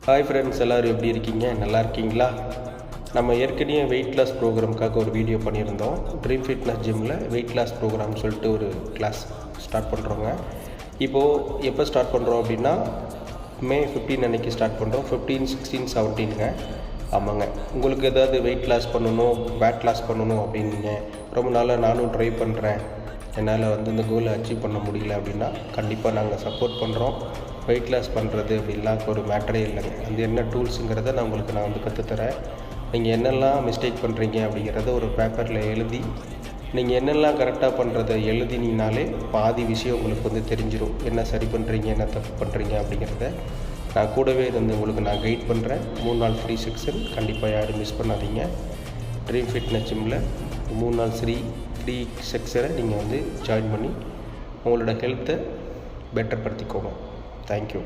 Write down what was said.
Hi friends, எல்லோரும் எப்படி இருக்கீங்க? நல்லா இருக்கீங்களா? நம்ம ஏற்கனவே வெயிட் லாஸ் ப்ரோக்ராமுக்காக ஒரு வீடியோ பண்ணியிருந்தோம். ட்ரீம் ஃபிட்னஸ் ஜிம்மில் வெயிட் லாஸ் ப்ரோக்ராம் சொல்லிட்டு ஒரு கிளாஸ் ஸ்டார்ட் பண்ணுறோங்க. இப்போது எப்போ ஸ்டார்ட் பண்ணுறோம் அப்படின்னா, மே 15 அன்றைக்கி ஸ்டார்ட் பண்ணுறோம். 15, 16, 17ங்க. ஆமாங்க. உங்களுக்கு ஏதாவது வெயிட் லாஸ் பண்ணணும், ஃபேட் லாஸ் பண்ணணும் அப்படின்னீங்க, ரொம்ப நாளாக நானும் ட்ரை பண்ணுறேன், என்னால் இந்த கோலை அச்சீவ் பண்ண முடியல அப்படின்னா, கண்டிப்பாக நாங்கள் சப்போர்ட் பண்ணுறோம். வெயிட் லாஸ் பண்ணுறது அப்படின்லாம் ஒரு மேட்டரே இல்லைங்க. அது என்ன டூல்ஸுங்கிறத நான் உங்களுக்கு கற்றுத்தரேன். நீங்கள் என்னெல்லாம் மிஸ்டேக் பண்ணுறீங்க அப்படிங்கிறத ஒரு பேப்பரில் எழுதி, நீங்கள் என்னெல்லாம் கரெக்டாக பண்ணுறதை எழுதினீங்கனாலே பாதி விஷயம் உங்களுக்கு தெரிஞ்சிடும். என்ன சரி பண்ணுறீங்க, என்ன தப்பு பண்ணுறீங்க அப்படிங்கிறத நான் கூடவே உங்களுக்கு நான் கைட் பண்ணுறேன். 3 நாள் ஃப்ரீ செக்ஷன், கண்டிப்பாக யாரும் மிஸ் பண்ணாதீங்க. ட்ரீம் ஃபிட்னஸ் ஜிம்மில் 3 நாள் ஃப்ரீ செக்ஷனை நீங்கள் ஜாயின் பண்ணி உங்களோட ஹெல்த்தை பெட்டர் படுத்திக்கோங்க. தேங்க்யூ.